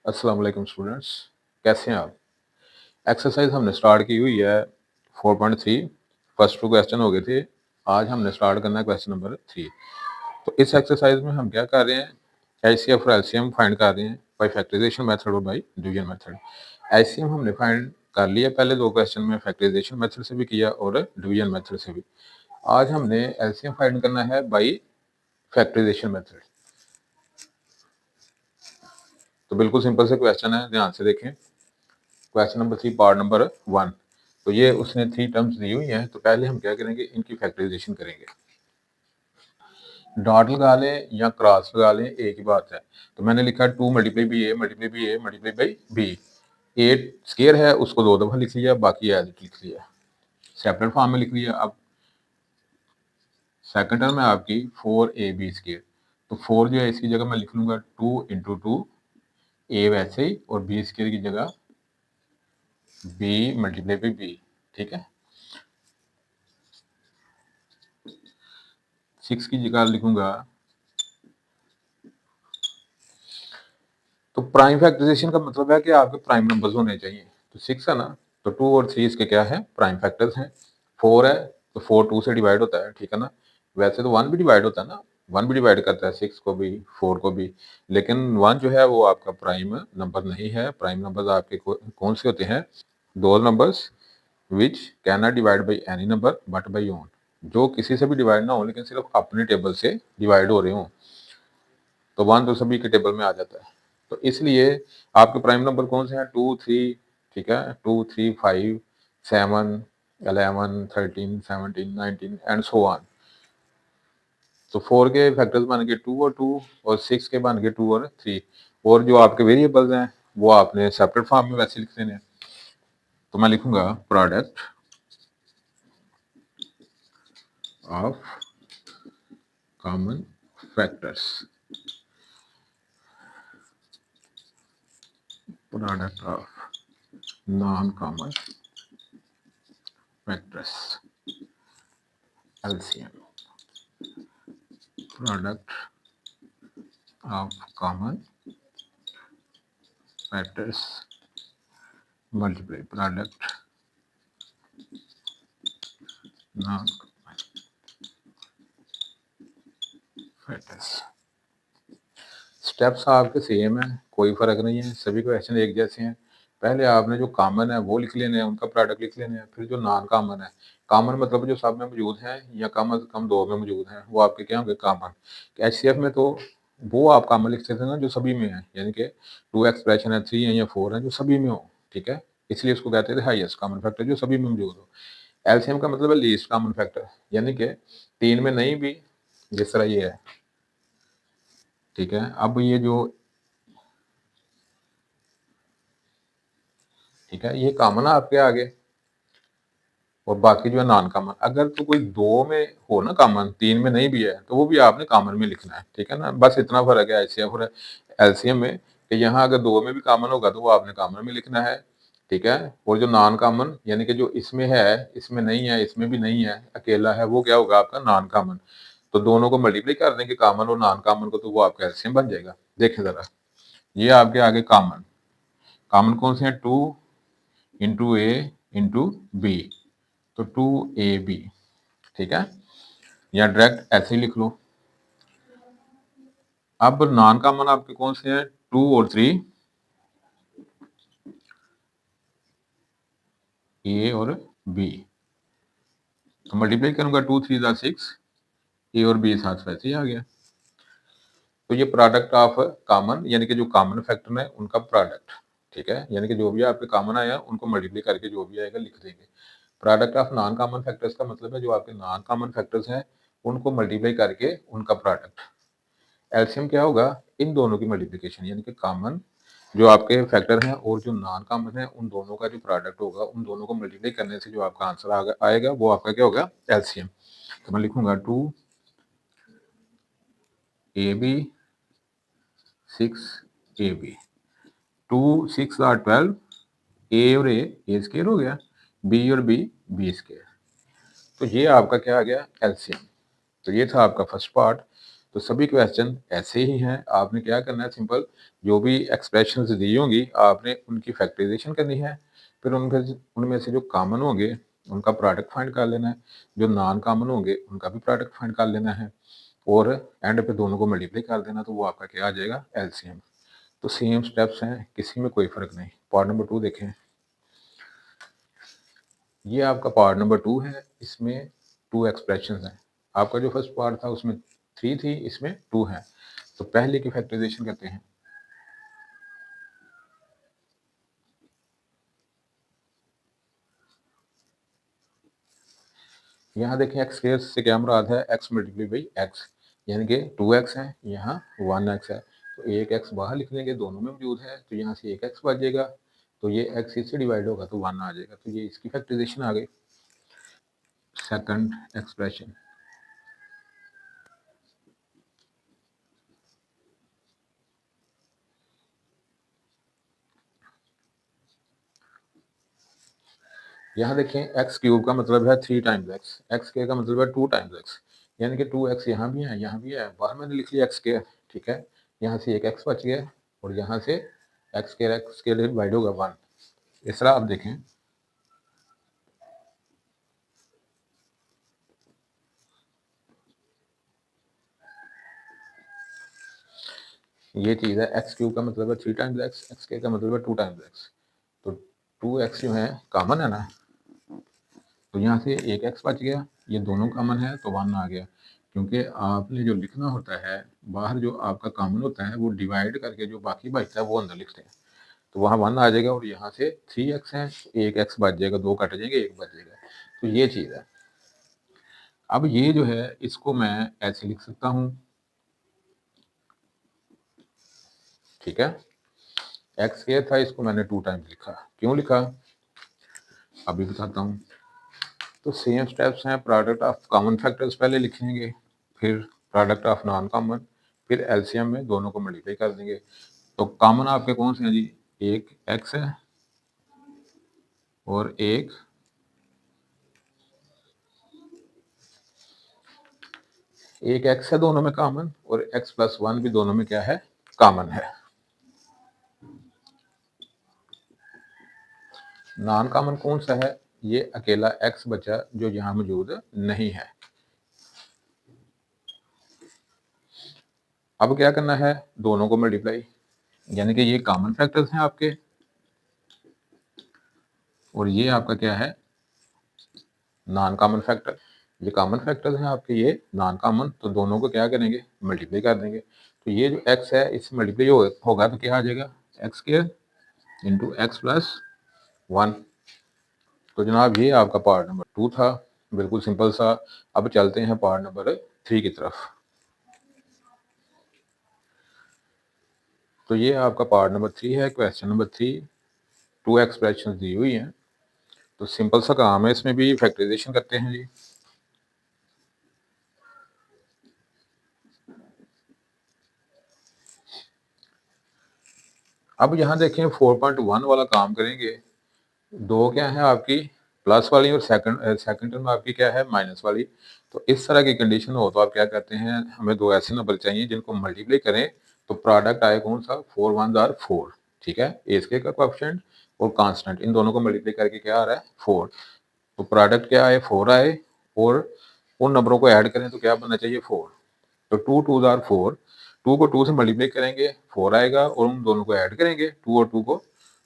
अस्सलाम वालेकुम स्टूडेंट्स, कैसे हैं आप? एक्सरसाइज हमने स्टार्ट की हुई है 4.3। फर्स्ट 2 क्वेश्चन हो गए थे। आज हमने स्टार्ट करना है क्वेश्चन नंबर 3। तो इस एक्सरसाइज में हम क्या कर रहे हैं? एचसीएफ और एलसीएम फाइंड कर रहे हैं बाय फैक्टराइजेशन मेथड और बाय डिवीजन मेथड। एचसीएम हमने फाइंड कर लिया पहले 2 क्वेश्चन में, फैक्टराइजेशन मेथड से भी किया और डिवीजन मेथड से भी। आज हमने एलसीएम फाइंड करना है बाय फैक्टराइजेशन मेथड। तो बिल्कुल सिंपल से क्वेश्चन है, ध्यान से देखें। Question number 3 part number 1। तो ये उसने 3 टर्म्स दी हुई हैं, तो पहले हम क्या करेंगे, इनकी फैक्टराइजेशन करेंगे। डॉट लगा लें या क्रॉस लगा लें, एक ही बात है। तो मैंने लिखा 2 multiply by a multiply by a multiply by b. A square है, उसको 2 दफा लिख लिया, बाकी एज इट लिख लिया, सेपरेट फॉर्म में लिख लिया। अब सेकंड टर्म है आपकी 4ab स्केयर। तो 4 जो है इसकी जगह मैं लिख लूंगा 2 इंटू 2, ए वैसे ही, और बी स्केयर की जगह बी मल्टीप्लाई बाई बी। ठीक है, 6 की जगह लिखूंगा। तो प्राइम फैक्टराइजेशन का मतलब है कि आपके प्राइम नंबर्स होने चाहिए। तो 6 है ना, तो 2 और 3 इसके क्या है, प्राइम फैक्टर्स हैं। 4 है तो 4 2 से डिवाइड होता है, ठीक है ना। वैसे तो 1 भी डिवाइड होता है ना, 1 भी डिवाइड करता है 6 को भी 4 को भी, लेकिन 1 जो है वो आपका प्राइम नंबर नहीं है। प्राइम नंबर्स आपके कौन से होते हैं? दो numbers which can not divide by any number but by own, जो किसी से भी डिवाइड ना हो लेकिन सिर्फ अपने टेबल से डिवाइड हो रहे हो। तो 1 तो सभी के टेबल में आ जाता है। तो इसलिए आपके प्राइम नंबर कौन से हैं? 2 3, ठीक है, 2 3 5 7 11 13 17 19 एंड सो ऑन। तो 4 के फैक्टर्स बन गए 2 और 2, और 6 के बन गए 2 और 3। और जो आपके वेरिएबल्स हैं वो आपने सेपरेट फॉर्म में वैसे लिख देने हैं। तो मैं लिखूंगा product of common factors, product of non common factors, LCM, product of common factors multiply product non factors। Steps आपके सेम है, कोई फर्क नहीं है, सभी क्वेश्चन एक जैसे हैं। पहले आपने जो कॉमन है वो लिख लेने हैं, उनका प्रोडक्ट लिख लेने हैं। फिर जो नॉन कॉमन है, कॉमन मतलब जो सब में मौजूद है या कम से कम 2 में मौजूद है, वो आपके क्या होंगे, कॉमन। एचसीएफ में तो वो आप कॉमन लिख सकते हैं ना जो सभी में है, यानी कि 2 एक्सप्रेशन है, 3 है या 4 है, जो सभी में हो, ठीक है। इसलिए उसको कहते थे हाईएस्ट कॉमन फैक्टर, जो सभी में मौजूद हो। एलसीएम का मतलब है लीस्ट कॉमन फैक्टर, यानी कि 3 में नहीं भी, जिस तरह ये है, ठीक है। अब ये जो, ठीक है, ये कॉमन है आपके आगे, और बाकी जो है नॉन कॉमन। अगर तो कोई 2 में हो ना कॉमन, 3 में नहीं भी है, तो वो भी आपने कॉमन में लिखना है, ठीक है ना। बस इतना फर्क है एचसीएफ और एलसीएम में, कि यहाँ अगर 2 में भी कॉमन होगा तो वो आपने कॉमन में लिखना है, ठीक है। और जो नॉन कॉमन, यानी कि जो इसमें है, इसमें नहीं है, इसमें भी नहीं है, अकेला है, वो क्या होगा आपका, नॉन कॉमन। तो दोनों को मल्टीप्लाई कर देंगे, कॉमन और नॉन कॉमन को, तो वो आपका एलसीएम बन जाएगा। देखिए जरा, ये आपके आगे कॉमन, कॉमन कौन से हैं? 2 इंटू ए इंटू बी, तो 2ab, ठीक है, या डायरेक्ट ऐसे ही लिख लो। अब नॉन कॉमन आपके कौन से हैं? 2 और 3, ए और बी। तो मल्टीप्लाई करूंगा, 2 3 ज़ा 6, ए और बी साथ वैसे ही आ गया। तो ये प्रोडक्ट ऑफ कॉमन, यानी कि जो कॉमन फैक्टर है उनका प्रोडक्ट, ठीक है, यानी कि जो भी आपके कॉमन आया उनको मल्टीप्लाई करके जो भी आएगा लिख देंगे। Product of non common factors का मतलब है जो आपके नॉन कॉमन फैक्टर्स हैं उनको मल्टीप्लाई करके उनका प्रोडक्ट। एलसीएम क्या होगा? इन दोनों की मल्टीप्लिकेशन, यानी कि कॉमन जो आपके फैक्टर हैं और जो नॉन कॉमन है, उन दोनों का जो प्रोडक्ट होगा, उन दोनों को मल्टीप्लाई करने से जो आपका आंसर आएगा वो आपका क्या होगा? एलसीएम। तो मैं लिखूंगा 2ab 6ab, 2 6 और 12, ए और ए स्केयर हो गया, बी और बी स्केयर। तो ये आपका क्या आ गया? एलसीएम। तो ये था आपका फर्स्ट पार्ट। तो सभी क्वेश्चन ऐसे ही हैं। आपने क्या करना है, सिंपल जो भी एक्सप्रेशंस दी होंगी आपने उनकी फैक्टराइजेशन करनी है, फिर उनमें से जो कॉमन होंगे उनका प्रोडक्ट फाइंड कर लेना है, जो नॉन कॉमन होंगे उनका भी प्रोडक्ट फाइंड कर लेना है और एंड पे दोनों को मल्टीप्लाई कर देना, तो वो आपका क्या आ जाएगा, एलसीएम। तो सेम स्टेप्स हैं, किसी में कोई फर्क नहीं। पार्ट नंबर 2 देखें, ये आपका पार्ट नंबर 2 है, इसमें 2 एक्सप्रेशंस हैं। आपका जो फर्स्ट पार्ट था उसमें 3 थी, इसमें 2 है। तो पहले की फैक्टराइजेशन करते हैं। यहाँ देखें एक्स स्क्वायर से क्या मुराद है, एक्स मल्टीप्लाई बाई एक्स, यानी कि 2x है, यहाँ 1x है। तो एक एक्स बाहर लिख लेंगे, दोनों में मौजूद है, तो यहाँ से एक एक्स बच जाएगा, तो ये एक्स इससे डिवाइड होगा तो 1 आ जाएगा। तो ये इसकी फैक्टराइजेशन आ गई, सेकंड एक्सप्रेशन। यहाँ देखें एक्स क्यूब का मतलब है 3 टाइम्स एक्स, एक्स स्क्वायर का मतलब है 2 टाइम्स एक्स, यानी कि 2x यहाँ भी है, यहाँ भी है, बाहर मैंने लिख लिया एक्स स्क्वायर, ठीक है। यहाँ से एक एक्स बच गया और यहाँ से एक्स स्क्वायर डिवाइड होगा 1। इस तरह आप देखें, ये चीज़ है, एक्स क्यूब का मतलब है 3 टाइम्स एक्स, एक्स स्क्वायर का मतलब है 2 टाइम्स एक्स। तो 2x जो है कॉमन है ना, तो यहाँ से एक एक्स बच गया, ये दोनों कॉमन है तो 1 आ गया। क्योंकि आपने जो लिखना होता है बाहर, जो आपका कॉमन होता है वो डिवाइड करके जो बाकी बचता है वो अंदर लिखते हैं, तो वहाँ 1 आ जाएगा और यहाँ से 3x है, एक एक्स बच जाएगा, 2 कट जाएंगे, एक बच जाएगा। तो ये चीज़ है। अब ये जो है इसको मैं ऐसे लिख सकता हूँ, ठीक है। एक्स स्क्वायर था, इसको मैंने 2 टाइम्स लिखा, क्यों लिखा अभी बताता हूँ। तो सेम स्टेप्स हैं, प्रोडक्ट ऑफ कॉमन फैक्टर्स पहले लिखेंगे, फिर प्रोडक्ट ऑफ नॉन कॉमन, फिर एलसीएम में दोनों को मल्टीप्लाई कर देंगे। तो कॉमन आपके कौन से हैं जी, एक एक्स है और एक एक्स है दोनों में कॉमन, और एक्स प्लस 1 भी दोनों में क्या है, कॉमन है। नॉन कॉमन कौन सा है, ये अकेला एक्स बचा जो यहाँ मौजूद नहीं है। अब क्या करना है, दोनों को मल्टीप्लाई, यानी कि ये कॉमन फैक्टर्स हैं आपके और ये आपका क्या है, नॉन कॉमन फैक्टर। ये कॉमन फैक्टर्स हैं आपके, ये नॉन कॉमन, तो दोनों को क्या करेंगे, मल्टीप्लाई कर देंगे। तो ये जो एक्स है इससे मल्टीप्लाई होगा तो क्या आ जाएगा, x square into X plus 1। तो जनाब ये आपका पार्ट नंबर 2 था, बिल्कुल सिंपल सा। अब चलते हैं पार्ट नंबर 3 की तरफ। तो ये आपका पार्ट नंबर 3 है, क्वेश्चन नंबर 3, 2 एक्सप्रेशन दी हुई हैं। तो सिंपल सा काम है, इसमें भी फैक्टराइजेशन करते हैं जी। अब यहाँ देखें 4.1 वाला काम करेंगे। दो क्या है आपकी, प्लस वाली, और सेकंड टर्म आपकी क्या है, माइनस वाली। तो इस तरह की कंडीशन हो तो आप क्या करते हैं, हमें दो ऐसे नंबर चाहिए जिनको मल्टीप्लाई करें तो प्रोडक्ट आए कौन सा, 4 1 आर 4, ठीक है। एसके का कोएफिशिएंट और कांस्टेंट, इन दोनों को मल्टीप्लाई करके क्या आ रहा है, 4। तो प्रोडक्ट क्या आए, 4 आए, और उन नंबरों को ऐड करें तो क्या बनना चाहिए, 4। तो 2 2 आर 4, 2 को 2 से मल्टीप्लाई करेंगे 4 आएगा, और उन दोनों को ऐड करेंगे 2 और 2 को,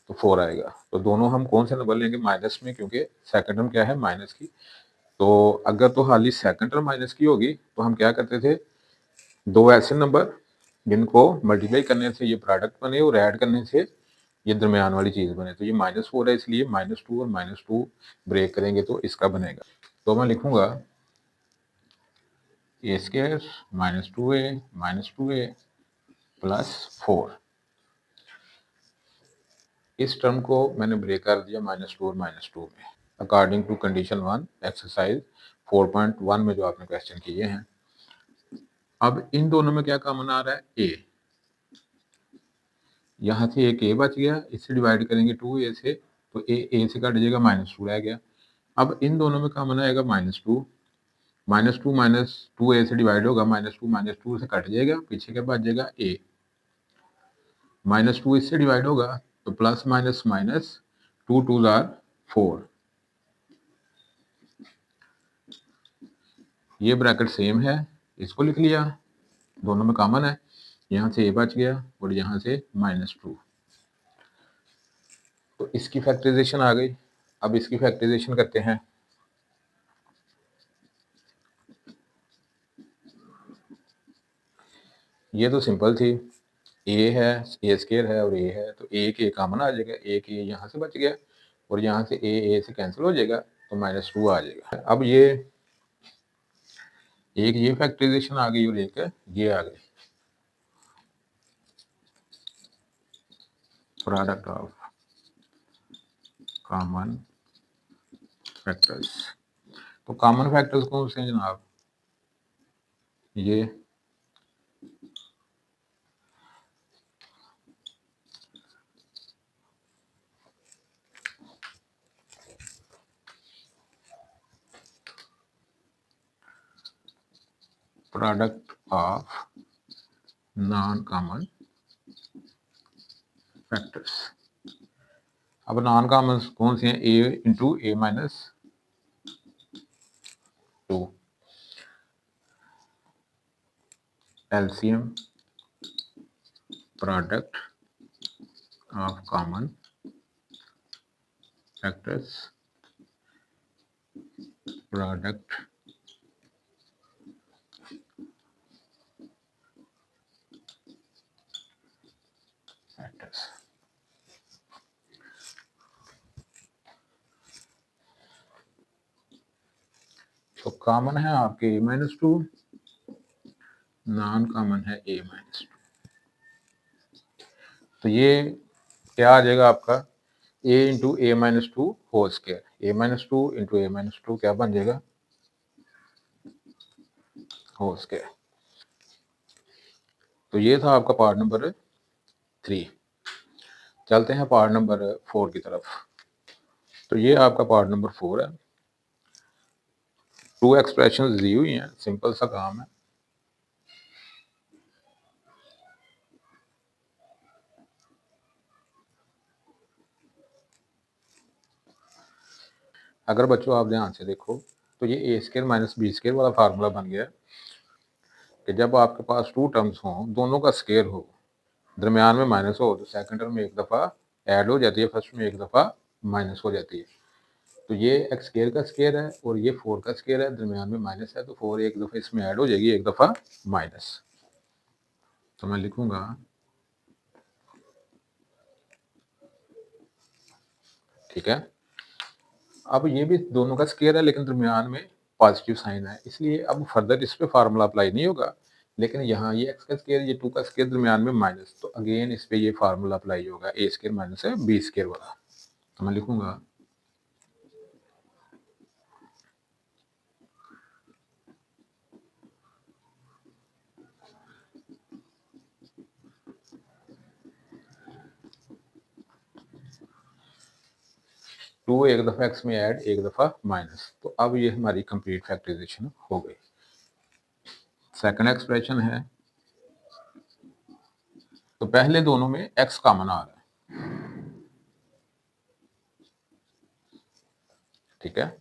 तो 4 आएगा। तो दोनों हम कौन से नंबर लेंगे, माइनस में, क्योंकि सेकंड टर्म क्या है, माइनस की। तो अगर तो हाली सेकंड टर्म माइनस की होगी तो हम क्या करते थे, दो ऐसे नंबर जिनको मल्टीप्लाई करने से ये प्रोडक्ट बने और ऐड करने से ये दरमियान वाली चीज़ बने। तो ये -4 है, इसलिए -2 और -2 ब्रेक करेंगे तो इसका बनेगा। तो मैं लिखूंगा ए स्क्वायर -2a प्लस 4। इस टर्म को मैंने ब्रेक कर दिया -2 और -2 में, अकॉर्डिंग टू कंडीशन 1 एक्सरसाइज 4.1 में जो आपने क्वेश्चन किए हैं। अब इन दोनों में क्या कॉमन आ रहा है, ए, यहाँ से एक ए बच गया, इससे डिवाइड करेंगे 2a से, तो ए से कट जाएगा, -2 रह गया। अब इन दोनों में कॉमन आएगा -2, -2 ए से डिवाइड होगा, -2 से कट जाएगा, पीछे क्या बच जाएगा ए। -2 इससे डिवाइड होगा तो प्लस माइनस माइनस 2 2 जार 4। ये ब्रैकेट सेम है, इसको लिख लिया, दोनों में कॉमन है, यहाँ से ए बच गया और यहाँ से -2। तो इसकी फैक्टराइजेशन आ गई। अब इसकी फैक्टराइजेशन करते हैं। ये तो सिंपल थी, ए है, ए स्क्वायर है और ए है, तो ए के कॉमन आ जाएगा, ए के यहाँ से बच गया और यहाँ से ए से कैंसिल हो जाएगा तो -2 आ जाएगा। अब ये एक ये फैक्टराइजेशन आ गई और एक ये आ गई, प्रोडक्ट ऑफ कॉमन फैक्टर्स। तो कॉमन फैक्टर्स कौन से हैं जनाब? ये product of non common factors. अब नॉन कॉमन कौन से हैं? A into A minus 2, LCM product of common factors, product factors. तो कॉमन है आपके a-2, नॉन कॉमन है a-2। तो ये क्या आ जाएगा आपका? a into a-2 whole square, a-2 into a-2 क्या बन जाएगा? Whole square. तो ये था आपका पार्ट नंबर 3। चलते हैं पार्ट नंबर 4 की तरफ। तो ये आपका पार्ट नंबर 4 है। 2 एक्सप्रेशन दी हुई हैं, सिंपल सा काम है। अगर बच्चों आप ध्यान से देखो तो ये ए स्क्वायर माइनस बी स्क्वायर वाला फार्मूला बन गया कि जब आपके पास 2 टर्म्स हों, दोनों का स्क्वायर हो, दरमियान में माइनस हो, तो सेकंड टर्म में एक दफ़ा ऐड हो जाती है, फर्स्ट में एक दफ़ा माइनस हो जाती है। तो ये एक्स स्क्वायर का स्क्वायर है और ये 4 का स्क्वायर है, दरमियान में माइनस है, तो 4 एक दफ़ा इसमें ऐड हो जाएगी, एक दफ़ा माइनस। तो मैं लिखूंगा ठीक है। अब ये भी दोनों का स्क्वायर है लेकिन दरमियान में पॉजिटिव साइन है, इसलिए अब फर्दर इस पे फार्मूला अप्लाई नहीं होगा। लेकिन यहाँ ये एक्स का स्क्वायर, ये 2 का स्क्वायर, दरमियान में माइनस, तो अगेन इस पे ये फार्मूला अप्लाई होगा, ए स्क्वायर माइनस है बी स्क्वायर वाला। तो मैं लिखूंगा 2 एक दफ़ा एक्स में ऐड, एक दफ़ा माइनस। तो अब ये हमारी कंप्लीट फैक्टराइजेशन हो गई। सेकंड एक्सप्रेशन है, तो पहले दोनों में एक्स कॉमन आ रहा है, ठीक है।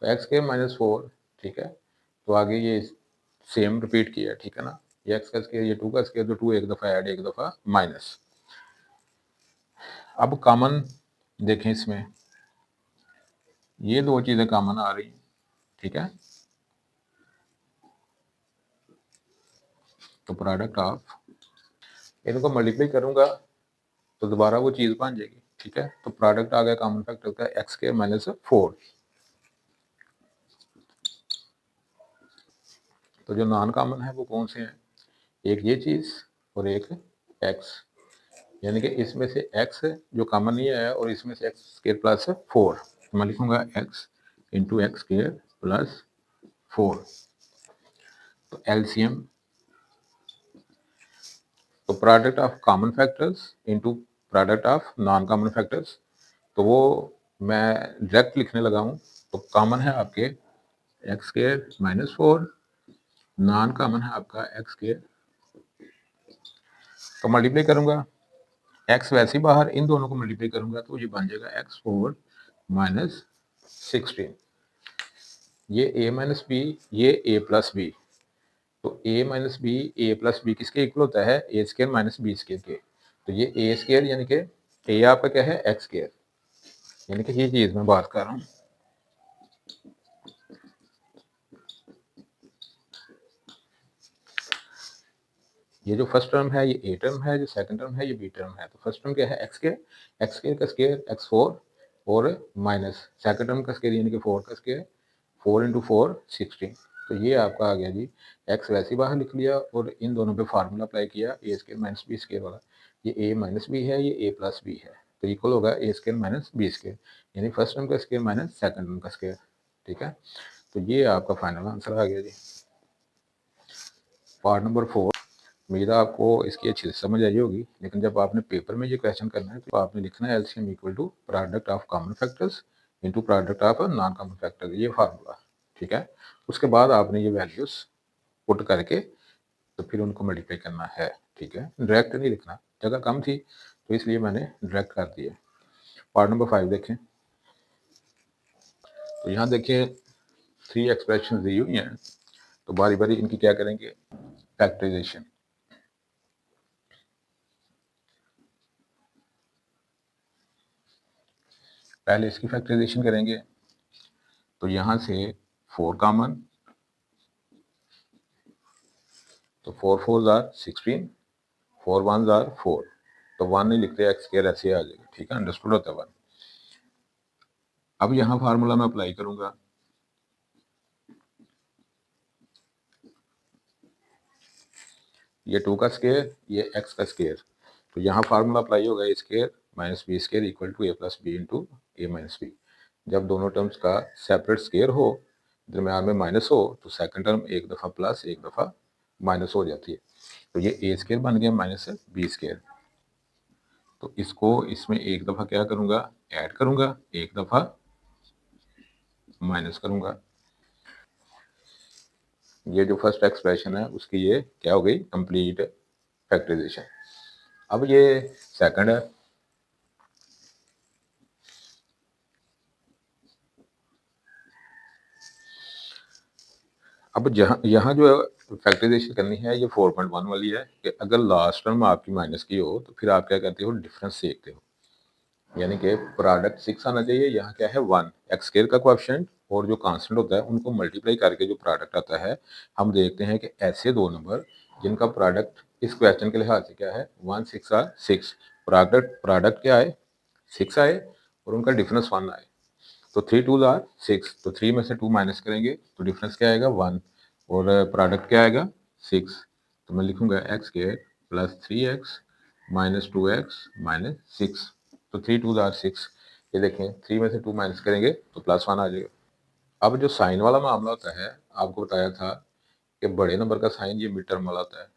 तो एक्स के माइनस 4, ठीक है। तो आगे ये सेम रिपीट किया, ठीक है ना। ये एक्स का स्क्वायर, ये 2 का स्क्वायर, तो 2 एक दफ़ा ऐड, एक दफ़ा माइनस। अब कॉमन देखें इसमें, ये दो चीज़ें कॉमन आ रही, ठीक है। तो प्रोडक्ट ऑफ, इनको मल्टीप्लाई करूंगा तो दोबारा वो चीज़ बन जाएगी, ठीक है। तो प्रोडक्ट आ गया कॉमन फैक्टर का एक्स के माइनस 4। तो जो नॉन कॉमन है वो कौन से हैं? एक ये चीज़ और एक एक्स। यानी कि इसमें से x जो कॉमन नहीं आया और इसमें से एक्स स्क्र प्लस 4, तो मैं लिखूंगा x into x square plus 4। तो एलसीएम, तो product of common factors into product of non common factors, तो वो मैं डायरेक्ट लिखने लगा हूँ। तो कॉमन है आपके x square minus 4, non common है आपका एक्स स्क्र, तो मल्टीप्लाई करूंगा x वैसे ही बाहर, इन दोनों को मल्टीप्लाई करूंगा तो ये बन जाएगा x4 माइनस 16। ये a माइनस बी, ये a प्लस बी, तो a minus b a plus b किसके इक्वल होता है, a square minus b square के। तो ये ए स्क्र यानी कि a आपका क्या है एक्स स्क्र, यानी कि ये चीज मैं बात कर रहा हूँ। ये जो फर्स्ट टर्म है ये ए टर्म है, जो सेकंड टर्म है ये बी टर्म है। तो फर्स्ट टर्म क्या है एक्स स्क्र का स्क्र x4 और माइनस सेकंड टर्म का स्क्र यानी कि 4 का स्क्र, 4 इंटू 4 16। तो ये आपका आ गया जी, x वैसे ही बाहर लिख लिया और इन दोनों पे फार्मूला अप्लाई किया ए स्क्र माइनस बी स्क्र वाला। ये a माइनस बी है, ये a प्लस बी है, तो इक्वल होगा ए स्क्र माइनस बी स्क्र, यानी फर्स्ट टर्म का स्क्र माइनस सेकंड टर्म का स्क्र। ठीक है, तो ये आपका फाइनल आंसर आ गया जी। पार्ट नंबर 4, उम्मीद है आपको इसकी अच्छी से समझ आई होगी, लेकिन जब आपने पेपर में ये क्वेश्चन करना है तो आपने लिखना है LCM equal to product of common factors into product of non common factor, ये फार्मूला। ठीक है, उसके बाद आपने ये वैल्यूज पुट करके तो फिर उनको मल्टीप्लाई करना है। ठीक है, डायरेक्ट नहीं लिखना, जगह कम थी तो इसलिए मैंने डायरेक्ट कर दिया। पार्ट नंबर 5 देखें, तो यहाँ देखिए 3 एक्सप्रेशन दी हुई हैं, तो बारी बारी इनकी क्या करेंगे, फैक्टराइजेशन। पहले इसकी फैक्टराइजेशन करेंगे, तो यहाँ से 4 कॉमन, तो 4 4 आर 16, 4 1 आर 4, तो 1 नहीं लिखते, एक्स स्क्वायर ऐसे आ जाएगा। ठीक है, अंडरस्टूड होता है 1। अब यहाँ फार्मूला मैं अप्लाई करूंगा, ये 2 का स्क्वायर, ये x का स्क्वायर, तो यहाँ फार्मूला अप्लाई होगा A square minus B square equal to A plus B into A minus B. जब दोनों टर्म्स का सेपरेट स्क्वायर हो, दरम्यान में माइनस हो, तो सेकंड टर्म एक दफ़ा प्लस एक दफ़ा माइनस हो जाती है। तो ये ए स्क्वायर बन गया माइनस बी स्क्वायर, तो इसको इसमें एक दफ़ा क्या करूंगा, ऐड करूंगा, एक दफ़ा माइनस करूंगा। ये जो फर्स्ट एक्सप्रेशन है उसकी ये क्या हो गई, कंप्लीट फैक्टराइजेशन। अब ये सेकंड है, अब जहाँ यहाँ जो फैक्टराइजेशन करनी है ये 4.1 वाली है कि अगर लास्ट टर्म आपकी माइनस की हो तो फिर आप क्या करते हो, डिफरेंस देखते हो, यानी कि प्रोडक्ट 6 आना चाहिए, यहाँ क्या है 1, एक्स स्क्वायर का कोएफिशिएंट और जो कांस्टेंट होता है उनको मल्टीप्लाई करके जो प्रोडक्ट आता है, हम देखते हैं कि ऐसे दो नंबर जिनका प्रोडक्ट इस क्वेश्चन के लिहाज से क्या है 1 6 आर 6, प्रोडक्ट प्रोडक्ट क्या आए 6 आए और उनका डिफरेंस 1 आए, तो 3 2 आर 6, तो 3 में से 2 माइनस करेंगे तो डिफरेंस क्या आएगा 1, और प्रोडक्ट क्या आएगा 6, तो मैं लिखूंगा x square plus 3x minus 2x minus 6, तो 3 2 आर 6, ये देखें 3 में से 2 माइनस करेंगे तो प्लस 1 आ जाएगा। अब जो साइन वाला मामला होता है, आपको बताया था कि बड़े नंबर का साइन ये मिड टर्म वाला होता है।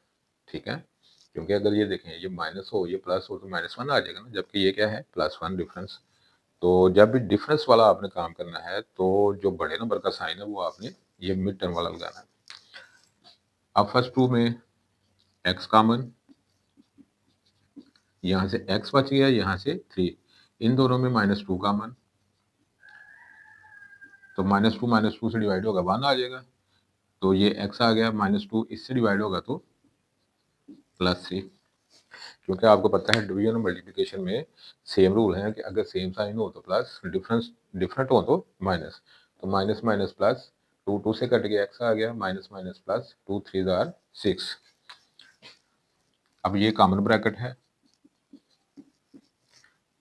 ठीक है, क्योंकि अगर ये देखें ये माइनस हो ये प्लस हो तो माइनस 1 आ जाएगा ना, जबकि ये क्या है प्लस 1 डिफरेंस। तो जब भी डिफरेंस वाला आपने काम करना है तो जो बड़े नंबर का साइन है वो आपने ये मिड टर्म वाला लगाना है। अब फर्स्ट टू में एक्स कॉमन, यहाँ से x बच गया, यहाँ से 3, इन दोनों में -2 कॉमन, तो -2 से डिवाइड होगा 1 आ जाएगा, तो ये x आ गया, -2 इससे डिवाइड होगा तो +3, क्योंकि आपको पता है डिवीजन और मल्टीप्लिकेशन में सेम रूल है कि अगर सेम साइन हो तो प्लस, डिफरेंस डिफरेंट हो तो माइनस, तो माइनस माइनस प्लस, 2 2 से कट गया x आ गया, माइनस माइनस प्लस, 2 3 आर 6। अब ये कॉमन ब्रैकेट है,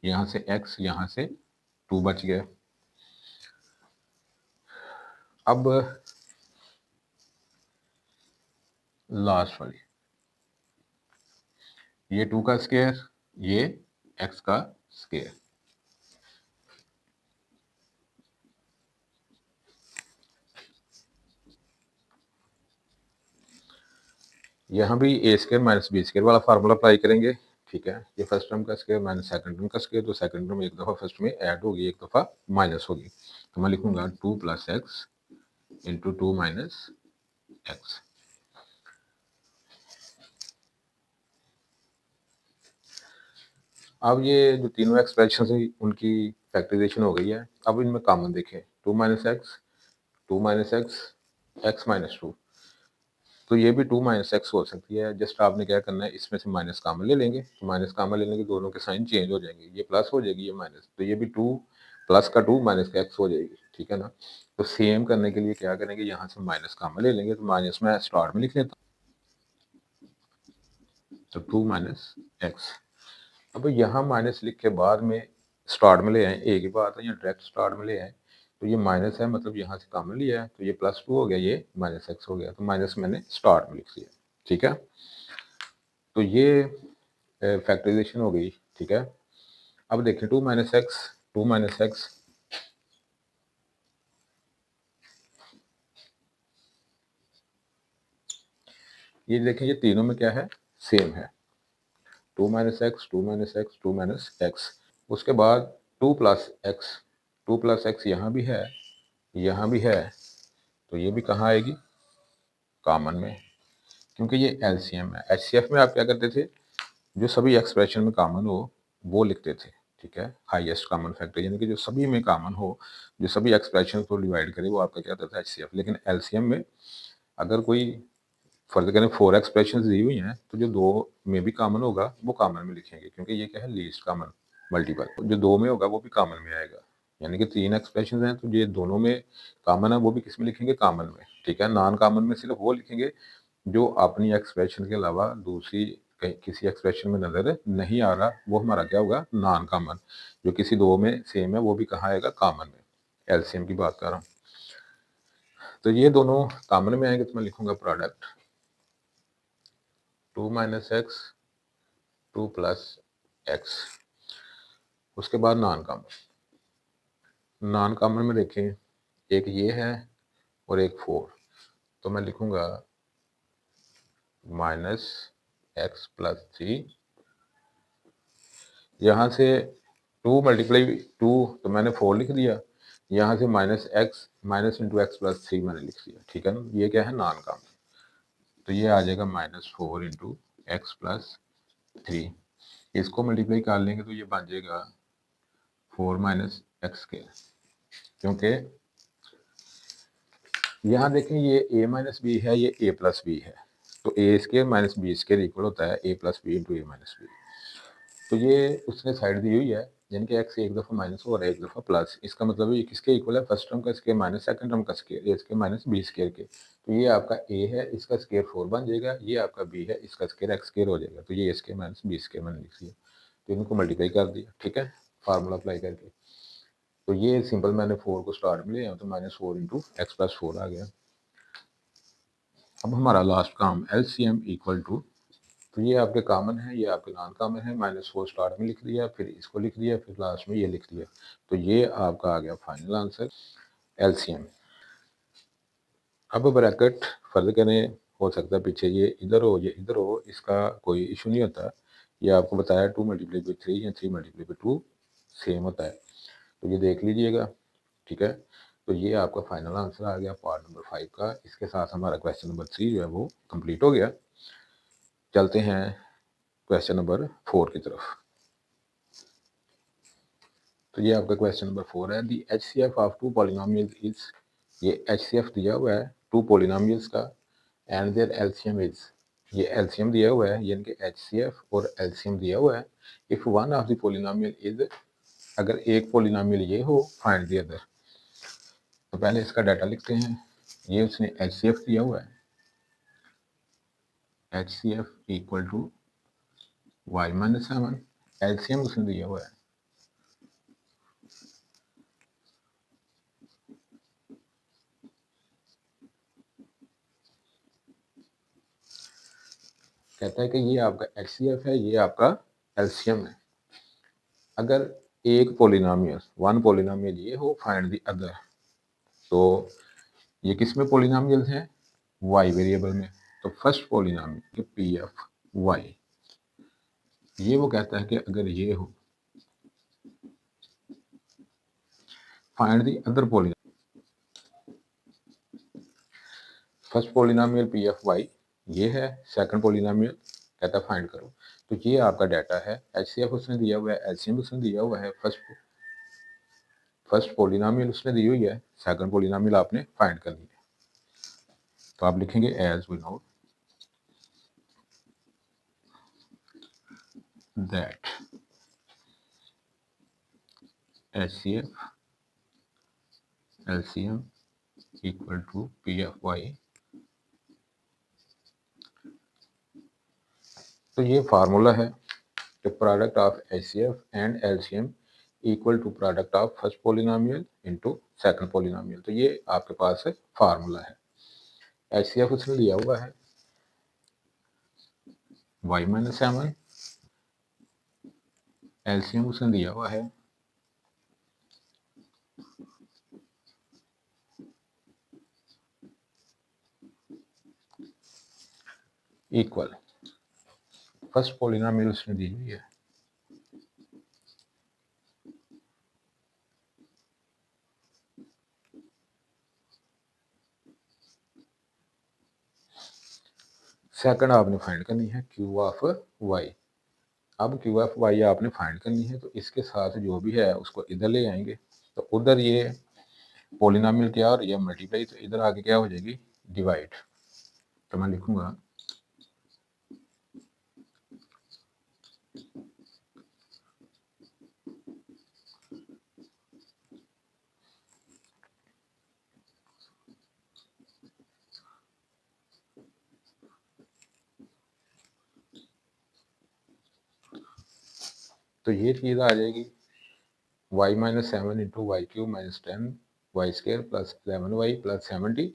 यहाँ से x यहाँ से 2 बच गया। अब लास्ट वाली, ये 2 का स्क्वायर ये x का स्क्वायर। यहाँ भी ए स्क्वायर माइनस बी स्क्वायर वाला फार्मूला अप्लाई करेंगे। ठीक है, ये फर्स्ट टर्म का स्क्वायर माइनस सेकंड टर्म का स्क्वायर, तो सेकंड टर्म एक दफ़ा फर्स्ट में ऐड होगी, एक दफ़ा माइनस होगी। तो मैं लिखूंगा 2 + x इंटू 2 माइनस एक्स। अब ये जो तीनों एक्सप्रेशन है उनकी फैक्टराइजेशन हो गई है। अब इनमें कॉमन देखें, 2 minus x, 2 minus x, x minus 2, तो ये भी 2 माइनस एक्स हो सकती है। जस्ट आपने क्या करना है, इसमें से माइनस कॉमन ले लेंगे, तो माइनस कॉमन ले लेंगे, दोनों के साइन चेंज हो जाएंगे, ये प्लस हो जाएगी, ये माइनस, तो ये भी 2 प्लस का 2 माइनस का एक्स हो जाएगी। ठीक है ना। तो सेम करने के लिए क्या करेंगे, यहाँ से माइनस कॉमन ले लेंगे, तो माइनस में स्टार्ट में लिख लेता हूँ, तो 2 माइनस एक्स। अब यहाँ माइनस लिख के बाद में स्टार्ट में ले आए, एक ही बात है, या डायरेक्ट स्टार्ट में ले आए, तो ये माइनस है, मतलब यहाँ से कॉमन लिया है, तो ये प्लस 2 हो गया, ये माइनस एक्स हो गया, तो माइनस मैंने स्टार्ट में लिख दिया। ठीक है, तो ये फैक्टराइजेशन हो गई। ठीक है, अब देखें 2 माइनस एक्स, 2 माइनस एक्स, ये देखें, ये तीनों में क्या है, सेम है, 2 minus x, 2 minus x, 2 minus x. उसके बाद 2 प्लस एक्स, 2 प्लस एक्स यहाँ भी है, यहाँ भी है, तो ये भी कहाँ आएगी, कॉमन में, क्योंकि ये एलसीएम है। एचसीएफ में आप क्या करते थे, जो सभी एक्सप्रेशन में कॉमन हो वो लिखते थे। ठीक है, हाईएस्ट कॉमन फैक्टर, यानी कि जो सभी में कॉमन हो, जो सभी एक्सप्रेशन को डिवाइड करे, वो आपका क्या होता था, एचसीएफ। लेकिन एलसीएम में अगर कोई फर्दर करें 4 एक्सप्रेशन दी हुई हैं, तो जो 2 में भी कॉमन होगा वो कॉमन में लिखेंगे, क्योंकि ये क्या है, लीस्ट कॉमन मल्टीपल। जो 2 में होगा वो भी कॉमन में आएगा, यानी कि 3 एक्सप्रेशन हैं, तो ये दोनों में कॉमन है, वो भी किस में लिखेंगे, कॉमन में। ठीक है, नॉन कॉमन में सिर्फ वो लिखेंगे जो अपनी एक्सप्रेशन के अलावा दूसरी किसी एक्सप्रेशन में नजर नहीं आ रहा, वो हमारा क्या होगा, नॉन कॉमन। जो किसी 2 में सेम है वो भी कहाँ आएगा, कॉमन में। एलसीएम की बात कर रहा हूँ, तो ये दोनों कॉमन में आएंगे, तो मैं लिखूंगा product 2 minus x, 2 plus x. उसके बाद नॉन कॉमन, नॉन कॉमन में देखें, एक ये है और एक 4, तो मैं लिखूंगा माइनस एक्स प्लस 3, यहाँ से 2 मल्टीप्लाई 2, तो मैंने 4 लिख दिया, यहाँ से minus x, minus into X plus 3 मैंने लिख दिया। ठीक है ना, ये क्या है, नॉन कॉमन, तो ये आ जाएगा -4 इंटू एक्स प्लस 3। इसको मल्टीप्लाई कर लेंगे तो ये बन जाएगा 4 माइनस एक्स के, क्योंकि यहाँ देखें ये a माइनस बी है, ये a प्लस बी है, तो A square minus B square equal होता है a plus B into A minus B. तो ये उसने साइड दी हुई है, यानी कि एक्स एक दफ़ा माइनस हो और एक दफ़ा प्लस, इसका मतलब ये किसके इक्वल है, फर्स्ट टर्म का स्केयर माइनस सेकंड टर्म का स्केयर, ये इसके माइनस बी स्केयर के। तो ये आपका ए है, इसका स्केयर 4 बन जाएगा, ये आपका बी है, इसका स्केयर एक्स स्केयर हो जाएगा, तो ये इसके माइनस बी स्केयर मैंने लिख दिया, तो इनको मल्टीप्लाई कर दिया। ठीक है, फार्मूला अप्लाई करके, तो ये सिंपल मैंने 4 को स्टार्ट में लिया, तो -4 इंटू एक्स प्लस 4 आ गया। अब हमारा लास्ट काम एलसीएम इक्वल टू, तो ये आपके कॉमन है, ये आपके नॉन कॉमन है, -4 स्टार्ट में लिख दिया, फिर इसको लिख दिया, फिर लास्ट में ये लिख दिया, तो ये आपका आ गया फाइनल आंसर एलसीएम। अब ब्रैकेट फर्दर करें, हो सकता है पीछे ये इधर हो, ये इधर हो, इसका कोई इशू नहीं होता। ये आपको बताया 2 मल्टीप्लाई बाई 3 या 3 मल्टीप्लाई बाई 2 सेम होता है, तो ये देख लीजिएगा। ठीक है, तो ये आपका फाइनल आंसर आ गया पार्ट नंबर 5 का। इसके साथ हमारा क्वेश्चन नंबर 3 जो है वो कंप्लीट हो गया। चलते हैं क्वेश्चन नंबर 4 की तरफ। तो ये आपका क्वेश्चन नंबर 4 है, the HCF of two polynomials is, ये एचसीएफ दिया हुआ है टू पॉलिनोमियल्स का, एंड देयर एलसीएम इज, ये एलसीएम दिया हुआ है, यानी कि एचसीएफ और एलसीएम दिया हुआ है। If one of the polynomial is, अगर एक पॉलिनोमियल ये हो, फाइंड द अदर। तो पहले इसका डाटा लिखते हैं। ये उसने एचसीएफ दिया हुआ है, HCF equal to y minus 7, LCM उसने दिया हुआ है, कहता है कि ये आपका एचसीएफ है, ये आपका एलसीएम है। अगर एक पॉलिनोमियल वन पॉलिनोमियल ये हो, फाइंड द अदर। तो ये किस में पॉलिनोमियल है? वाई वेरिएबल में। तो first polynomial p F y, ये वो कहता है कि अगर ये हो, find the other polynomial. First polynomial p F y ये है, सेकंड पॉलिनोमियल कहता है फाइंड करो। तो ये आपका डाटा है, एचसीएफ उसने दिया हुआ है, एलसीएम उसने दिया हुआ है, फर्स्ट पॉलिनोमियल उसने दी हुई है, सेकंड पॉलिनोमियल आपने फाइंड करनी है। तो आप लिखेंगे as we know that HCF LCM equal to PFY। तो ये फार्मूला है कि product of HCF and LCM equal to product of first polynomial into second polynomial. तो ये आपके पास फार्मूला है। HCF उसने लिया हुआ है y-7, LCM उसने दिया हुआ है इक्वल, फर्स्ट पॉलिनोमियल उसने दी हुई है सेकंड आपने फाइंड करनी है क्यू ऑफ वाई। अब क्यू ऑफ वाई आपने फाइंड करनी है, तो इसके साथ जो भी है उसको इधर ले आएंगे। तो उधर ये पॉलिनोमियल क्या और ये मल्टीप्लाई, तो इधर आगे क्या हो जाएगी डिवाइड। तो मैं लिखूंगा तो ये चीज़ आ जाएगी y-7 into y cube minus 10 y square plus 11y plus 70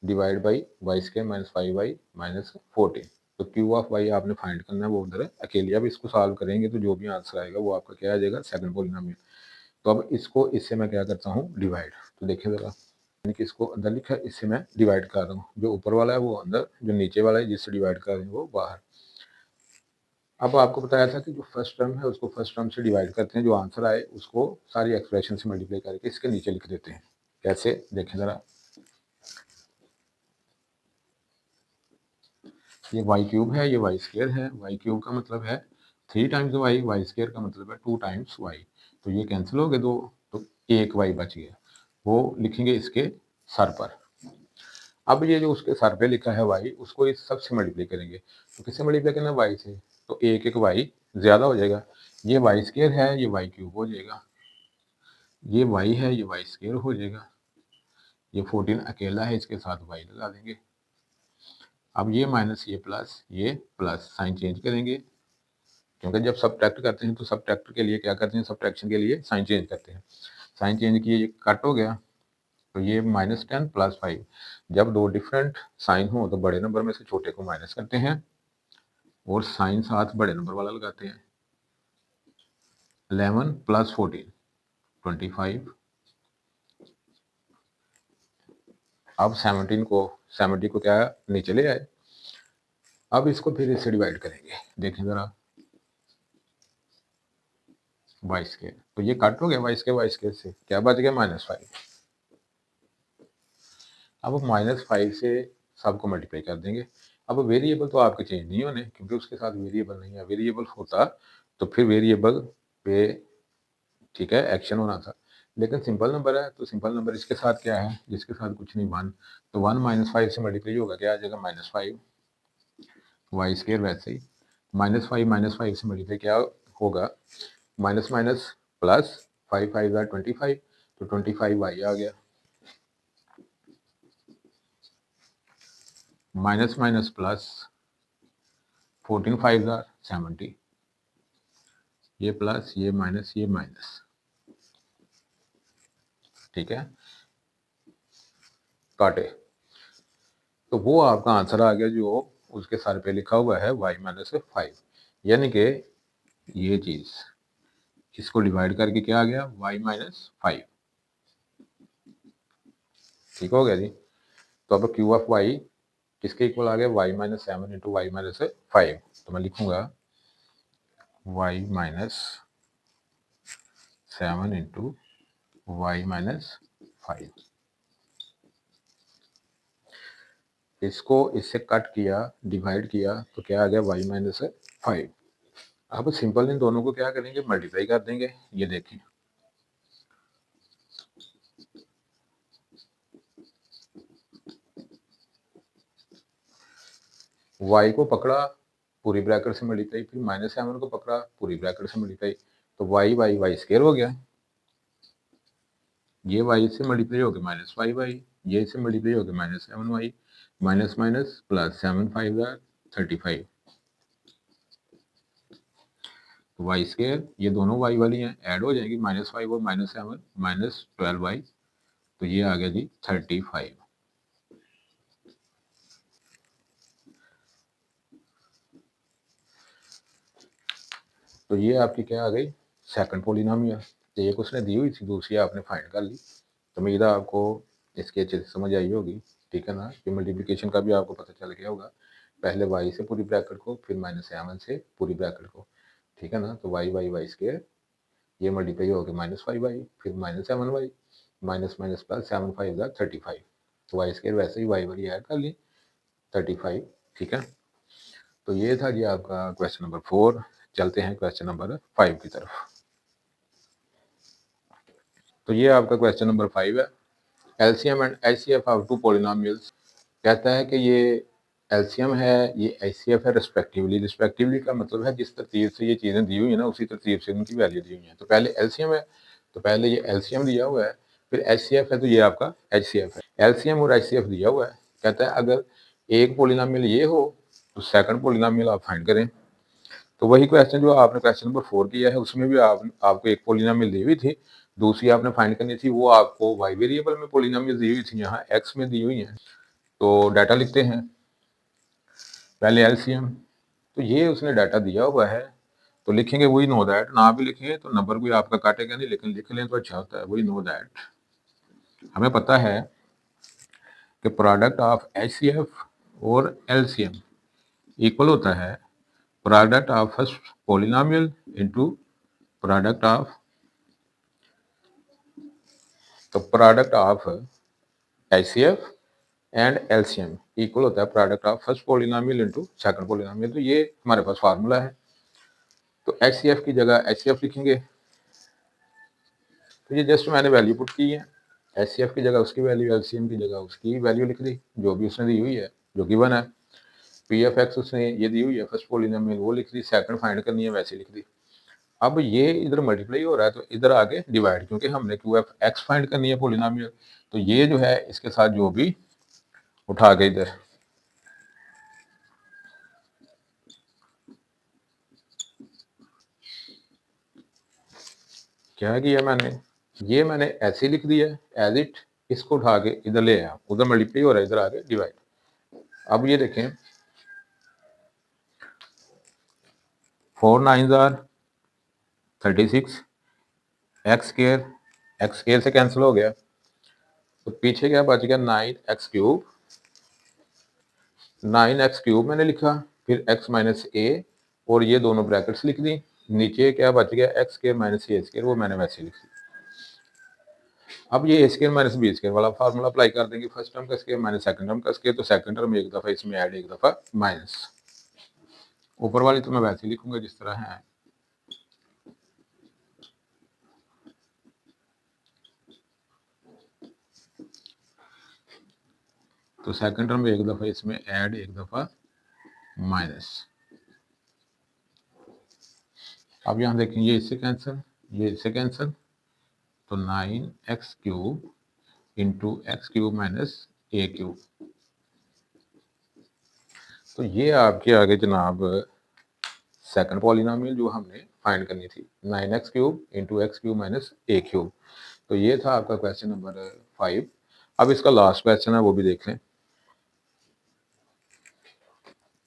divide by y square minus 5y minus 14। तो क्यू ऑफ वाई आपने फाइंड करना है, वो उधर है अकेले। अब इसको सॉल्व करेंगे तो जो भी आंसर आएगा वो आपका क्या आ जाएगा, सेकंड पॉलिनोमियल। तो अब इसको इससे मैं क्या करता हूँ डिवाइड। तो देखिए ज़रा, यानी कि इसको अंदर लिखा है, इससे मैं डिवाइड कर रहा हूँ। जो ऊपर वाला है वो अंदर, जो नीचे वाला है जिससे डिवाइड कर रहे हैं वो बाहर। अब आपको बताया था कि जो फर्स्ट टर्म है उसको फर्स्ट टर्म से डिवाइड करते हैं, जो आंसर आए उसको सारी एक्सप्रेशन से मल्टीप्लाई करके इसके नीचे लिख देते हैं। कैसे, देखें ज़रा। ये वाई क्यूब है, ये वाई स्केयर है। वाई क्यूब का मतलब है 3 टाइम्स वाई, वाई स्केयर का मतलब है 2 टाइम्स वाई। तो ये कैंसिल हो गए दो, तो एक वाई बच गया, वो लिखेंगे इसके सर पर। अब ये जो उसके सर पे लिखा है वाई, उसको इस सब से मल्टीप्लाई करेंगे। तो किससे मल्टीप्लाई करना है, वाई से। तो एक एक वाई ज़्यादा हो जाएगा। ये वाई स्केयर है, ये वाई क्यूब हो जाएगा। ये वाई है, ये वाई स्केयर हो जाएगा। ये 14 अकेला है, इसके साथ वाई लगा देंगे। अब ये माइनस ये प्लस साइन चेंज करेंगे, क्योंकि जब सब्ट्रैक्ट करते हैं तो सब्ट्रैक्टर के लिए क्या करते हैं, सब्ट्रैक्शन के लिए साइन चेंज करते हैं। साइन चेंज किए, ये कट हो गया। तो ये -10 + 5। जब दो डिफरेंट साइन हो तो बड़े नंबर में से छोटे को माइनस करते हैं और साइन साथ बड़े नंबर वाला लगाते हैं। 11 + 14 25। अब 70 को क्या नीचे ले आए। अब इसको फिर इससे डिवाइड करेंगे, देखें ज़रा। वाई स्केयर, तो ये कट हो गया वाई स्केयर से, क्या बच गया -5। अब -5 से सबको मल्टीप्लाई कर देंगे। अब वेरिएबल तो आपके चेंज नहीं होने, क्योंकि उसके साथ वेरिएबल नहीं है। वेरिएबल होता तो फिर वेरिएबल पे ठीक है एक्शन होना था, लेकिन सिंपल नंबर है तो सिंपल नंबर इसके साथ क्या है, जिसके साथ कुछ नहीं, 1। तो 1 -5 से मल्टीप्लाई होगा, क्या आ जाएगा -5 वाई स्केयर। वैसे ही -5 से मल्टीप्लाई क्या होगा, माइनस माइनस प्लस, 5 5 ज़ा 25, तो 25 वाई आ गया। माइनस माइनस प्लस, 14 5 ज़ा 70, ये प्लस ये माइनस ये माइनस, ठीक है, काटे। तो वो आपका आंसर आ गया जो उसके सर पे लिखा हुआ है y-5। यानी कि ये चीज, इसको डिवाइड करके क्या आ गया, y माइनस 5। ठीक हो गया जी। तो अब क्यू ऑफ y किसके इक्वल आ गया, y minus 7 into y minus 5। तो मैं लिखूंगा y minus 7 into y minus 5। इसको इससे कट किया, डिवाइड किया, तो क्या आ गया, y माइनस 5। अब सिंपल इन दोनों को क्या करेंगे, मल्टीप्लाई कर देंगे। ये देखिए, y को पकड़ा पूरी ब्रैकेट से मल्टीप्लाई, फिर माइनस 7 को पकड़ा पूरी ब्रैकेट से मल्टीप्लाई, तो y स्क्वायर हो गया। ये y से मल्टीप्लाई हो गया माइनस 5y, ये से मल्टीप्लाई हो गया minus 7y, minus minus plus 7 5 35, y square, ये दोनों y वाली हैं, ऐड हो जाएगी, माइनस 5 और माइनस 7 माइनस 12y, तो ये आ गया जी 35। तो ये आपकी क्या आ गई, सेकंड पोलिनोमियल। तो एक उसने दी हुई थी, दूसरी आपने फाइंड कर ली। तो उम्मीद है आपको इसकी अच्छे से समझ आई होगी। ठीक है ना, कि मल्टीप्लिकेशन का भी आपको पता चल गया होगा। पहले y से पूरी ब्रैकेट को, फिर माइनस 7 से पूरी ब्रैकेट को। ठीक है ना, तो y स्क्वायर, ये मल्टीप्लाई हो गया माइनस 5y, फिर minus 7y, minus minus plus 7 5 35, तो वाई स्क्वायर वैसे ही y वाली ऐड कर ली 35। ठीक है, तो ये था जी आपका क्वेश्चन नंबर 4। चलते हैं क्वेश्चन नंबर 5 की तरफ। तो ये आपका क्वेश्चन नंबर 5 है। LCM and HCF of two polynomials. कहता है कि ये एलसीएम है, ये एचसीएफ है रिस्पेक्टिवली। रिस्पेक्टिवली का मतलब है जिस तरतीब से ये चीज़ें दी हुई है ना, उसी तरतीब से उनकी वैल्यू दी हुई है। तो पहले एलसीएम है, तो पहले ये एलसीएम दिया हुआ है, फिर एचसीएफ है, तो ये आपका एचसीएफ है। एलसीएम और एचसीएफ दिया हुआ है। कहता है अगर एक पॉलिनोमियल ये हो तो सेकंड पॉलिनोमियल आप फाइंड करें। तो वही क्वेश्चन जो आपने क्वेश्चन नंबर 4 किया है, उसमें भी आपको एक पॉलिनोमियल दी हुई थी, दूसरी आपने फाइंड करनी थी। वो आपको वाई वेरिएबल में पॉलिनोमियल दी हुई थी, यहाँ एक्स में दी हुई है। तो डाटा लिखते हैं पहले एलसीएम। तो ये उसने डाटा दिया हुआ है, तो लिखेंगे वही नो दैट। ना भी लिखेंगे तो नंबर कोई आपका काटेगा नहीं, लेकिन लिख लें तो अच्छा होता है। वही नो दैट हमें पता है कि प्रोडक्ट ऑफ एचसीएफ और एलसीएम इक्वल होता है product of first polynomial into product of, तो product of HCF and LCM equal होता है product of first polynomial into second polynomial. तो ये हमारे पास फार्मूला है। तो एचसीएफ की जगह एचसीएफ लिखेंगे। तो ये जस्ट मैंने वैल्यू पुट की है, एचसीएफ की जगह उसकी वैल्यू, एलसीएम की जगह उसकी वैल्यू लिख दी जो भी उसने दी हुई है, जो गिवन है। पी एफ एक्स उसने ये दी हुई है फर्स्ट पॉलिनोमियल, वो लिख दी। सेकंड फाइंड करनी है, वैसे लिख दी। अब ये इधर मल्टीप्लाई हो रहा है, तो इधर आगे डिवाइड, क्योंकि हमने क्यू एफ एक्स फाइंड करनी है पॉलिनोमियल। तो ये जो है इसके साथ जो भी उठा के इधर क्या किया मैंने, ये मैंने ऐसे लिख दिया एज इट। इसको उठा के इधर ले आया, उधर मल्टीप्लाई हो रहा है, इधर आगे डिवाइड। अब ये देखें, 4 9 आर 36, एक्स स्केयर से कैंसिल हो गया, तो पीछे क्या बच गया, 9x³ 9x³ मैंने लिखा, फिर x माइनस ए, और ये दोनों ब्रैकेट्स लिख दी। नीचे क्या बच गया, x² माइनस a², वो मैंने वैसे लिख दी। अब ये a² माइनस b² वाला फार्मूला अप्लाई कर देंगे। फर्स्ट टर्म का स्केयर माइनस सेकंड टर्म का स्केयर, तो सेकंड टर्म एक दफा इसमें ऐड, एक दफा माइनस। ऊपर वाली तो मैं वैसे ही लिखूंगा जिस तरह है। तो सेकंड टर्म एक दफा इसमें ऐड, एक दफा माइनस। अब यहाँ देखें, ये इससे कैंसिल, ये इससे कैंसिल, तो 9x³ into x³ minus a³। तो ये आपके आगे जनाब सेकंड पॉलिनोमियल जो हमने फाइंड करनी थी, 9x³ into x³ minus a³। तो ये था आपका क्वेश्चन नंबर 5। अब इसका लास्ट क्वेश्चन है, वो भी देख लें।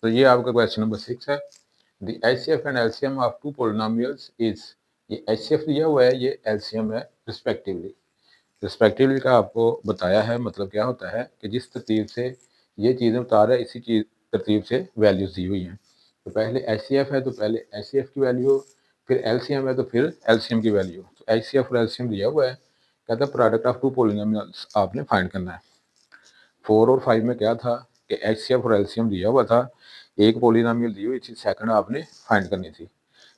तो ये आपका क्वेश्चन नंबर 6 है। The HCF and LCM of two polynomials is, ये एचसीएफ दिया हुआ है, ये एलसीएम है रिस्पेक्टिवली। रिस्पेक्टिवली का आपको बताया है, मतलब क्या होता है कि जिस तरतीब से ये चीज़ें बता रहा है इसी चीज तरतीब से वैल्यूज दी हुई हैं। तो पहले एचसीएफ है तो पहले एचसीएफ की वैल्यू, फिर एलसीएम है तो फिर एलसीएम की वैल्यू। तो एचसीएफ और एलसीएम दिया हुआ है, कहता है प्रोडक्ट ऑफ टू पॉलिनोमियल्स आपने फाइंड करना है। 4 और 5 में क्या था कि एचसीएफ और एलसीएम दिया हुआ था, एक पॉलिनोमियल दी हुई थी, सेकंड आपने फाइंड करनी थी।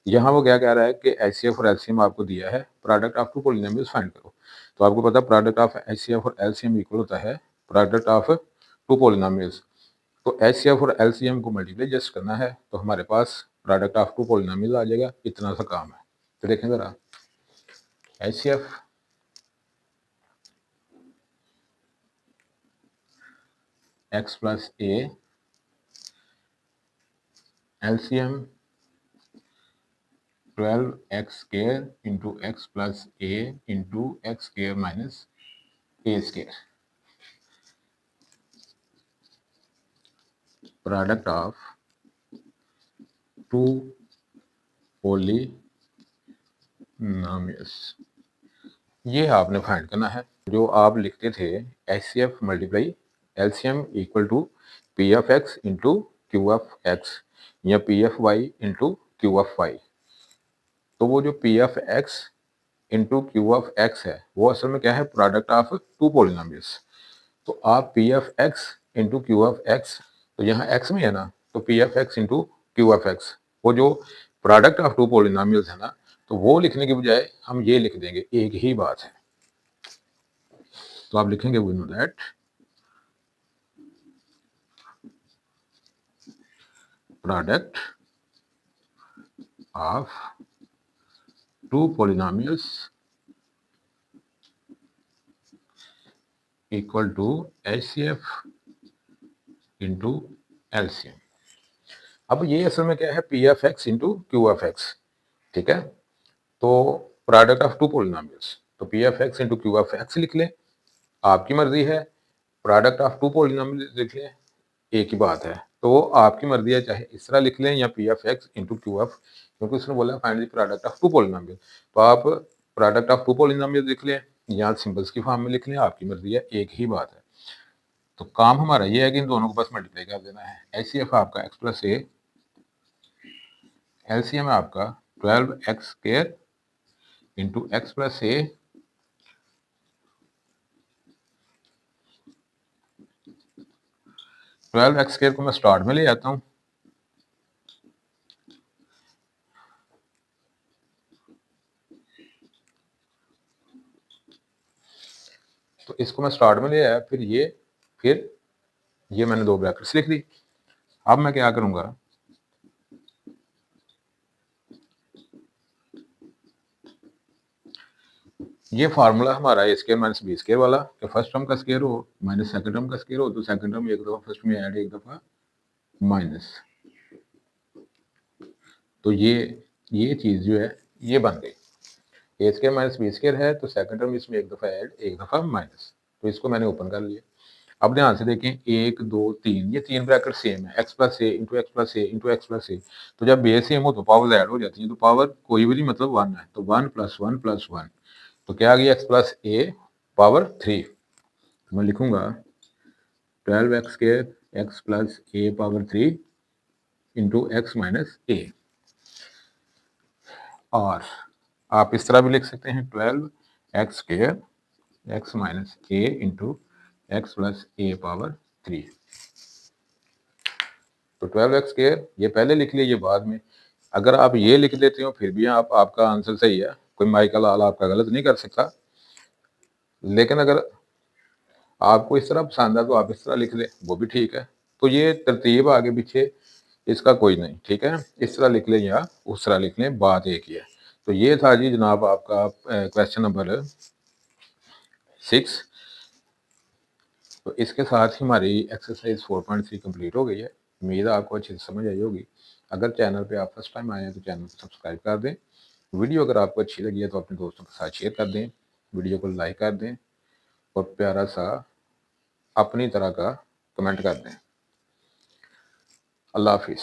यहाँ वो क्या कह रहा है कि एचसीएफ और एलसीएम आपको दिया है, product of two polynomials find करो। तो आपको पता है प्रोडक्ट ऑफ एचसीएफ और एलसीएम इक्वल होता है प्रोडक्ट ऑफ टू पॉलिनोमियल्स। तो एचसीएफ और एलसीएम को मल्टीप्लाई जस्ट करना है तो हमारे पास प्रोडक्ट ऑफ टू पॉलिनोमियल्स आ जाएगा। इतना सा काम है। तो देखें जरा, HCF x plus A, LCM 12x square into x plus a into x square minus a square, product of two polynomials। ये आपने फाइंड करना है। जो आप लिखते थे H C F multiply LCM equal to P F x into Q F X या P F Y into Q F Y. तो वो जो P F x into Q F X है वो असल में क्या है, प्रोडक्ट ऑफ टू पॉलिनोमियल्स। तो आप p F x into Q F x, तो यहाँ एक्स में है ना, तो p F x into Q F x, वो जो प्रोडक्ट ऑफ टू पॉलिनोमियल्स है ना, तो वो लिखने के बजाय हम ये लिख देंगे, एक ही बात है। तो आप लिखेंगे we know that product of two polynomials equal to HCF into LCM. अब ये असल में क्या है, p F x into Q F x, ठीक है। तो प्रोडक्ट ऑफ टू पॉलिनोमियल्स, तो p F x into Q F x लिख लें, आपकी मर्जी है। प्रोडक्ट ऑफ टू पॉलिनोमियल्स लिख लें, एक ही बात है। तो वो आपकी मर्जी है, चाहे इस तरह लिख लें या P F x into Q f, क्योंकि उसने बोला finally product of two polynomial. तो आप प्रोडक्ट ऑफ टू पॉलिनोमियल लिख लें या सिंबल्स की फॉर्म में लिख लें, आपकी मर्जी है, एक ही बात है। तो काम हमारा ये है कि इन दोनों को बस मल्टीप्लाई कर देना है। एच सी एफ आपका एक्स प्लस ए, एलसीएम है आपका 12x square into X plus A 12x square को मैं स्टार्ट में ले आता हूँ, तो इसको मैं स्टार्ट में ले आया, फिर ये मैंने दो ब्रैकेट्स लिख दी। अब मैं क्या करूंगा, ये फार्मूला हमारा ए स्क्वायर माइनस बी स्क्वायर वाला, कि फर्स्ट टर्म का स्क्वायर हो माइनस सेकंड टर्म का स्क्वायर हो, तो सेकंड टर्म एक दफा फर्स्ट में ऐड, एक दफा माइनस। तो ये चीज जो है ये बन गई। ए स्क्वायर माइनस बी स्क्वायर है तो सेकंड टर्म इसमें एक दफा ऐड, एक दफा माइनस। तो इसको मैंने ओपन कर लिया। अब ध्यान से देखें, 1 2 3, ये तीन ब्रैकेट सेम है, एक्स प्लस ए इंटू एक्स प्लस ए इंटू एक्स प्लस ए। तो जब बेस सेम हो तो पावर ऐड हो जाती है, तो पावर कोई भी नहीं, मतलब 1 है, तो 1 प्लस 1 प्लस 1, तो क्या आ गया, एक्स प्लस ए पावर 3। तो मैं लिखूंगा 12x स्क्वायर एक्स प्लस ए पावर 3 इंटू एक्स माइनस ए। और आप इस तरह भी लिख सकते हैं 12x स्क्वायर एक्स माइनस ए इंटू एक्स प्लस ए पावर 3। तो 12x स्क्वायर ये पहले लिख लिया, ये बाद में। अगर आप ये लिख देते हो फिर भी आपका आंसर सही है, कोई माइकल लाल आपका गलत नहीं कर सकता। लेकिन अगर आपको इस तरह पसंद है तो आप इस तरह लिख लें, वो भी ठीक है। तो ये तरतीब आगे पीछे इसका कोई नहीं, ठीक है। इस तरह लिख लें या उस तरह लिख लें, बात एक ही है। तो ये था जी जनाब आपका क्वेश्चन नंबर 6। तो इसके साथ ही हमारी एक्सरसाइज 4.3 कंप्लीट हो गई है। उम्मीद है आपको अच्छे से समझ आई होगी। अगर चैनल पे आप फर्स्ट टाइम आए हैं तो चैनल को सब्सक्राइब कर दें। वीडियो अगर आपको अच्छी लगी है तो अपने दोस्तों के साथ शेयर कर दें, वीडियो को लाइक कर दें और प्यारा सा अपनी तरह का कमेंट कर दें। अल्लाह हाफिज़।